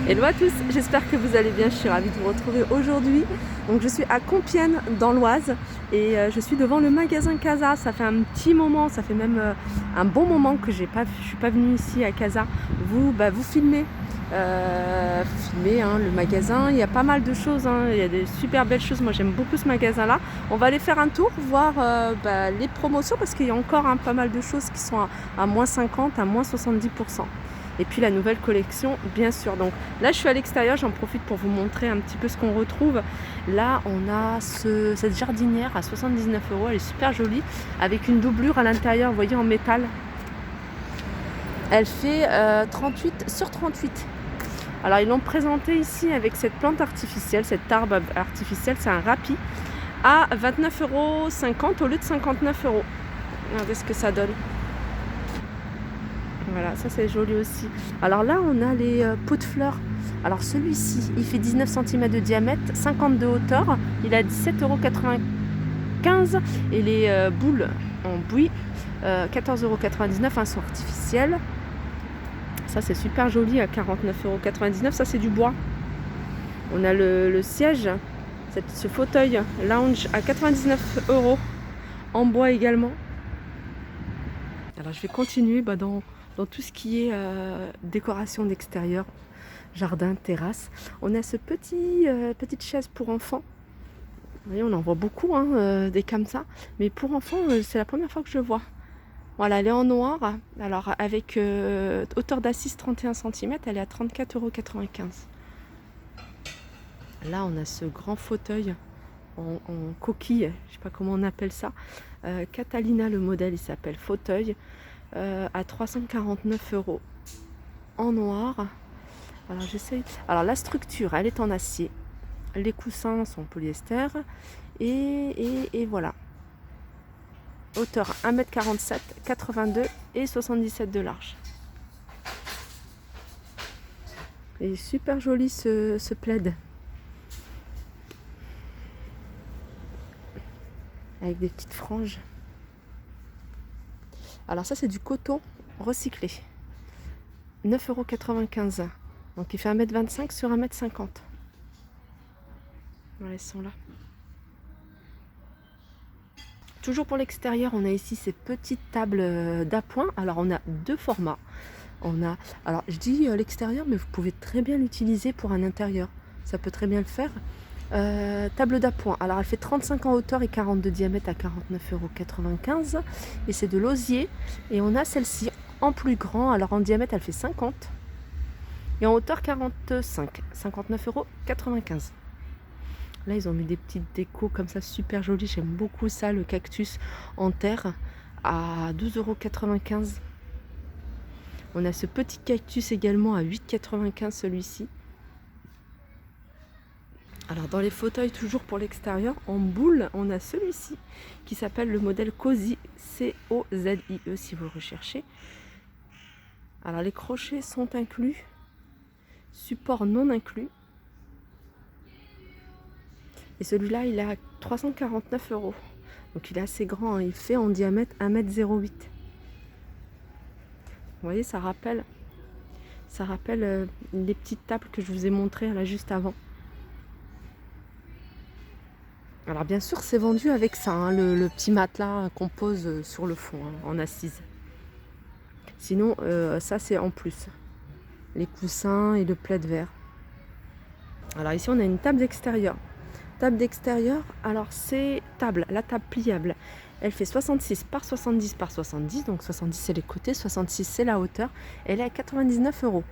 Hello à tous, j'espère que vous allez bien, je suis ravie de vous retrouver aujourd'hui. Donc je suis à Compiègne dans l'Oise et je suis devant le magasin Casa. Ça fait un petit moment, ça fait même un bon moment que je suis pas venue ici à Casa. Vous filmez, le magasin, il y a pas mal de choses, il y a des super belles choses, moi j'aime beaucoup ce magasin là. On va aller faire un tour, voir les promotions parce qu'il y a encore pas mal de choses qui sont à moins 50, à moins 70%. Et puis la nouvelle collection, bien sûr. Donc là, je suis à l'extérieur, j'en profite pour vous montrer un petit peu ce qu'on retrouve. Là, on a cette jardinière à 79 €. Elle est super jolie, avec une doublure à l'intérieur, vous voyez, en métal. Elle fait 38 sur 38. Alors, ils l'ont présentée ici avec cette plante artificielle, cette arbre artificielle, c'est un rapi, à 29,50 € au lieu de 59 €. Regardez ce que ça donne. Voilà, ça c'est joli aussi. Alors là, on a les pots de fleurs. Alors celui-ci, il fait 19 cm de diamètre, 50 de hauteur. Il a 17,95 € et les boules en buis, 14,99 € sont artificielles. Ça c'est super joli à 49,99 €. Ça c'est du bois. On a le siège, ce fauteuil lounge à 99 € en bois également. Alors je vais continuer dans tout ce qui est décoration d'extérieur, jardin, terrasse. On a ce petite chaise pour enfants. Vous voyez, on en voit beaucoup, des comme ça. Mais pour enfants, c'est la première fois que je le vois. Voilà, elle est en noir. Alors avec hauteur d'assise 31 cm, elle est à 34,95 €. Là, on a ce grand fauteuil en coquille, je ne sais pas comment on appelle ça. Catalina, le modèle, il s'appelle fauteuil. À 349 € en noir. Alors j'essaye. Alors la structure, elle est en acier. Les coussins sont en polyester. Et voilà. Hauteur 1,47 m, 82 et 77 de large. Et super joli ce plaid. Avec des petites franges. Alors ça c'est du coton recyclé, 9,95 €. Donc il fait 1,25 m sur 1,50 m. Voilà, ils sont là. Toujours pour l'extérieur, on a ici ces petites tables d'appoint. Alors on a deux formats. Alors je dis l'extérieur, mais vous pouvez très bien l'utiliser pour un intérieur. Ça peut très bien le faire. Table d'appoint, alors elle fait 35 en hauteur et 40 de diamètre à 49,95 € et c'est de l'osier. Et on a celle-ci en plus grand, alors en diamètre elle fait 50 et en hauteur 45, 59,95 €. Là ils ont mis des petites décos comme ça super jolies, j'aime beaucoup ça, le cactus en terre à 12,95 €. On a ce petit cactus également à 8,95 € celui-ci. Alors dans les fauteuils, toujours pour l'extérieur, en boule, on a celui-ci qui s'appelle le modèle Cozy, C-O-Z-I-E si vous recherchez. Alors les crochets sont inclus, support non inclus. Et celui-là, il est à 349 €. Donc il est assez grand, il fait en diamètre 1,08 m. Vous voyez, ça rappelle les petites tables que je vous ai montrées là juste avant. Alors bien sûr c'est vendu avec ça, le petit matelas qu'on pose sur le fond en assise. Sinon ça c'est en plus. Les coussins et le plaid vert. Alors ici on a une table d'extérieur. Table d'extérieur, alors c'est la table pliable. Elle fait 66 par 70 par 70, donc 70 c'est les côtés, 66 c'est la hauteur. Elle est à 99 €.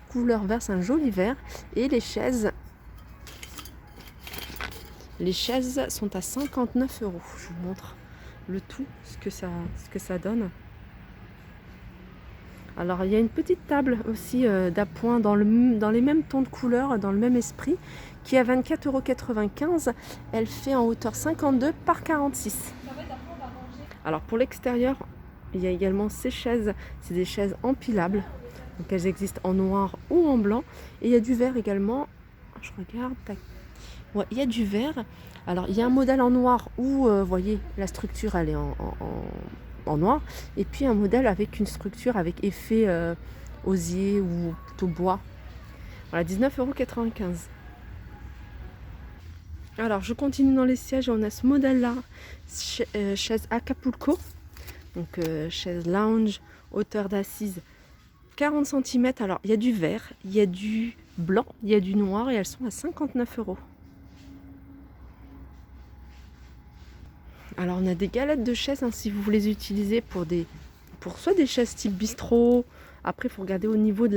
Couleur vert, c'est un joli vert. Et les chaises sont à 59 €. Je vous montre le tout, ce que ça donne. Alors il y a une petite table aussi d'appoint dans les mêmes tons de couleurs, dans le même esprit, qui est à 24,95 €. Elle fait en hauteur 52 par 46. Alors pour l'extérieur, il y a également ces chaises. C'est des chaises empilables. Donc elles existent en noir ou en blanc. Et il y a du vert également. Je regarde, tac. Ouais, il y a du vert. Alors il y a un modèle en noir où vous voyez la structure elle est en noir, et puis un modèle avec une structure avec effet osier ou plutôt bois. Voilà, 19,95 €. Alors, je continue dans les sièges. On a ce modèle-là, chaise Acapulco. Donc, chaise lounge, hauteur d'assise 40 cm. Alors, il y a du vert, il y a du blanc, il y a du noir et elles sont à 59 €. Alors, on a des galettes de chaises hein, si vous voulez les utiliser pour soit des chaises type bistrot. Après, il faut regarder au niveau du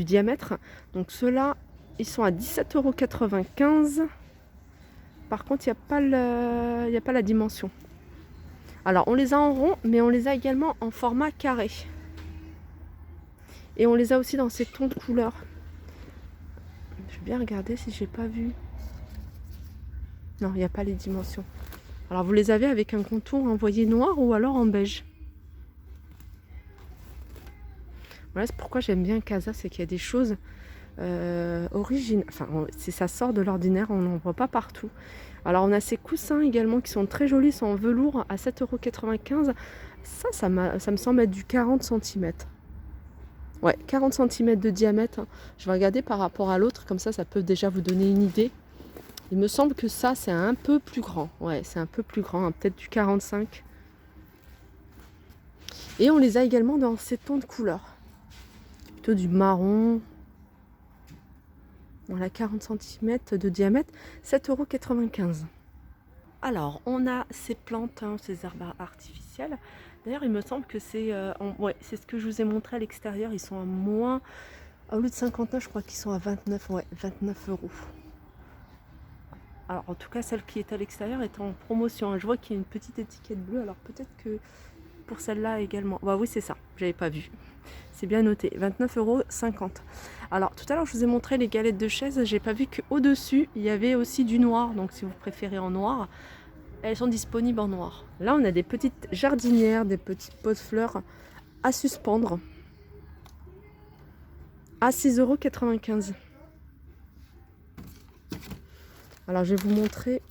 diamètre. Donc, ceux-là, ils sont à 17,95 €. Par contre, il n'y a pas la dimension. Alors, on les a en rond, mais on les a également en format carré. Et on les a aussi dans ces tons de couleurs. Je vais bien regarder si j'ai pas vu. Non, il n'y a pas les dimensions. Alors, vous les avez avec un contour envoyé noir ou alors en beige. Voilà, c'est pourquoi j'aime bien Casa, c'est qu'il y a des choses originales. Enfin, ça sort de l'ordinaire, on n'en voit pas partout. Alors, on a ces coussins également qui sont très jolis, sont en velours à 7,95 €. Ça me semble être du 40 cm. Ouais, 40 cm de diamètre. Je vais regarder par rapport à l'autre, comme ça peut déjà vous donner une idée. Il me semble que ça, c'est un peu plus grand. Ouais, c'est un peu plus grand, hein, peut-être du 45. Et on les a également dans ces tons de couleurs. Plutôt du marron. Voilà, 40 cm de diamètre, 7,95 €. Alors, on a ces plantes, hein, ces herbes artificielles. D'ailleurs, il me semble que ouais, c'est ce que je vous ai montré à l'extérieur. Ils sont à moins, au lieu de 59, je crois qu'ils sont à 29, ouais, 29 €. Alors, en tout cas, celle qui est à l'extérieur est en promotion. Je vois qu'il y a une petite étiquette bleue. Alors, peut-être que pour celle-là également. Bah oui, c'est ça. J'avais pas vu. C'est bien noté. 29,50 €. Alors, tout à l'heure, je vous ai montré les galettes de chaises. J'ai pas vu qu'au-dessus, il y avait aussi du noir. Donc, si vous préférez en noir, elles sont disponibles en noir. Là, on a des petites jardinières, des petits pots de fleurs à suspendre à 6,95 €. Alors, je vais vous montrer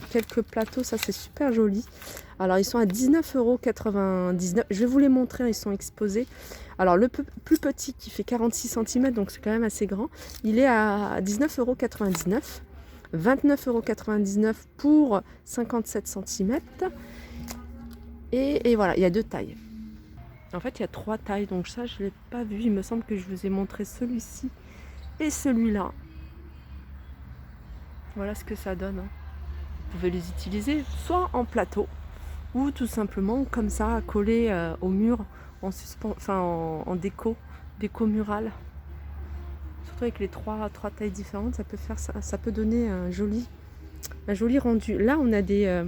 quelques plateaux. Ça, c'est super joli. Alors, ils sont à 19,99 €. Je vais vous les montrer, ils sont exposés. Alors, le plus petit qui fait 46 cm, donc c'est quand même assez grand, il est à 19,99 €. 29,99 € pour 57 cm. Et voilà, il y a deux tailles. En fait, il y a trois tailles, donc ça, je ne l'ai pas vu. Il me semble que je vous ai montré celui-ci et celui-là. Voilà ce que ça donne. Vous pouvez les utiliser soit en plateau ou tout simplement comme ça, collés au mur en déco murale. Surtout avec les trois tailles différentes, ça peut donner un joli rendu. Là, on a des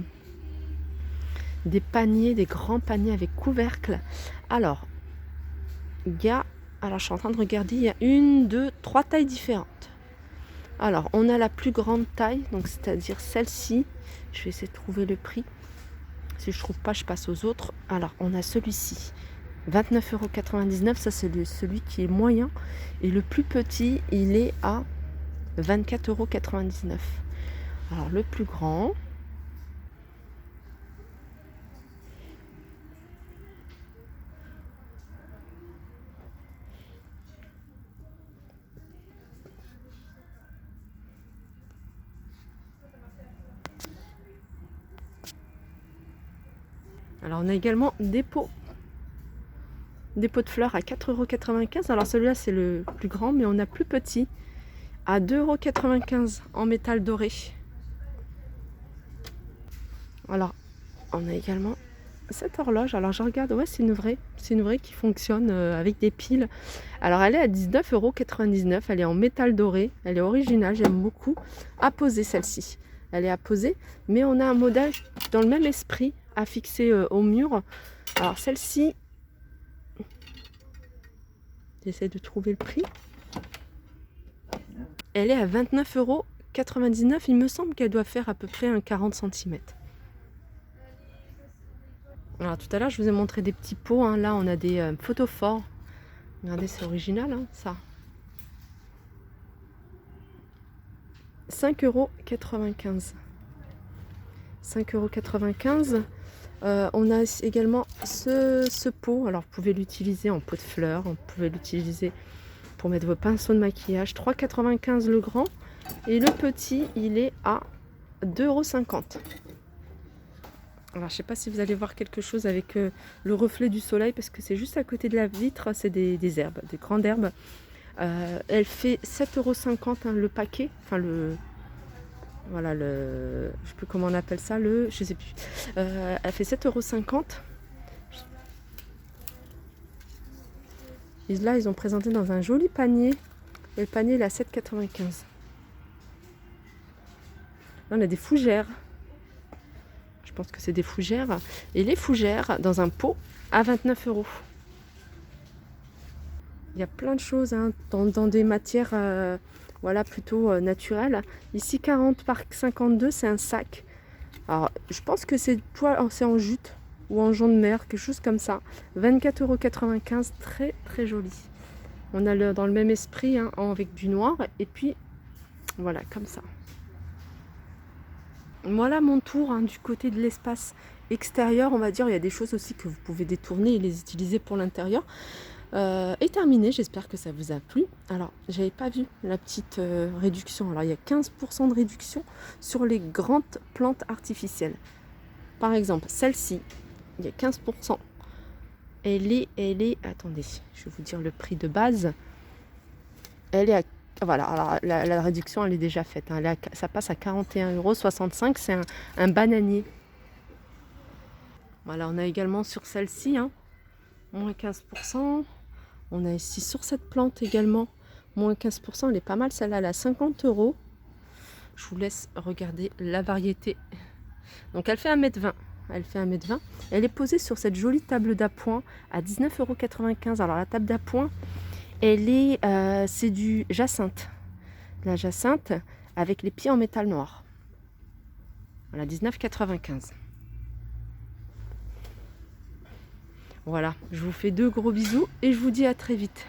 paniers, des grands paniers avec couvercle. Alors, je suis en train de regarder, il y a 1, 2, 3 tailles différentes. Alors, on a la plus grande taille, donc c'est-à-dire celle-ci. Je vais essayer de trouver le prix. Si je ne trouve pas, je passe aux autres. Alors, on a celui-ci, 29,99 €. Ça, c'est celui qui est moyen. Et le plus petit, il est à 24,99 €. Alors, le plus grand... Alors, on a également des pots de fleurs à 4,95 €. Alors, celui-là, c'est le plus grand, mais on a plus petit à 2,95 € en métal doré. Alors, on a également cette horloge. Alors, je regarde, ouais, c'est une vraie qui fonctionne avec des piles. Alors, elle est à 19,99 €. Elle est en métal doré. Elle est originale, j'aime beaucoup. À poser, celle-ci. Elle est à poser, mais on a un modèle dans le même esprit à fixer au mur. Alors, celle-ci, j'essaie de trouver le prix. Elle est à 29,99 €. Il me semble qu'elle doit faire à peu près un 40 cm. Alors, tout à l'heure, je vous ai montré des petits pots. Hein. Là, on a des photophores. Regardez, c'est original, hein, ça. 5,95 €. 5,95 €. On a également ce pot. Alors, vous pouvez l'utiliser en pot de fleurs. Vous pouvez l'utiliser pour mettre vos pinceaux de maquillage. 3,95 € le grand. Et le petit, il est à 2,50 €. Alors, je ne sais pas si vous allez voir quelque chose avec le reflet du soleil, parce que c'est juste à côté de la vitre. C'est des herbes, des grandes herbes. Elle fait 7,50 € hein, le paquet. Enfin, voilà, je sais plus comment on appelle ça, je sais plus. Elle fait 7,50 €. Et là, ils ont présenté dans un joli panier. Et le panier, il est à 7,95 €. Là, on a des fougères. Je pense que c'est des fougères. Et les fougères, dans un pot, à 29 €. Il y a plein de choses hein, dans des matières voilà, plutôt naturelles. Ici, 40 par 52, c'est un sac. Alors, je pense que c'est en jute ou en jonc de mer, quelque chose comme ça. 24,95 €, très très joli. On a dans le même esprit, hein, avec du noir. Et puis, voilà, comme ça. Voilà mon tour hein, du côté de l'espace extérieur. On va dire, il y a des choses aussi que vous pouvez détourner et les utiliser pour l'intérieur. Est terminé, j'espère que ça vous a plu. Alors, j'avais pas vu la petite réduction. Alors, il y a 15% de réduction sur les grandes plantes artificielles. Par exemple, celle-ci, il y a 15%. Elle est, attendez, je vais vous dire le prix de base. Elle est à, voilà, alors la réduction, elle est déjà faite. Hein. Ça passe à 41,65 €. C'est un bananier. Voilà, on a également sur celle-ci, hein, moins 15%. On a ici sur cette plante également, moins 15%. Elle est pas mal, celle-là, elle est à 50 €. Je vous laisse regarder la variété. Donc, elle fait 1,20 m. Elle fait 1,20 m. Elle est posée sur cette jolie table d'appoint à 19,95 €. Alors, la table d'appoint, c'est du jacinthe. La jacinthe avec les pieds en métal noir. Voilà, 19,95 €. Voilà, je vous fais 2 gros bisous et je vous dis à très vite.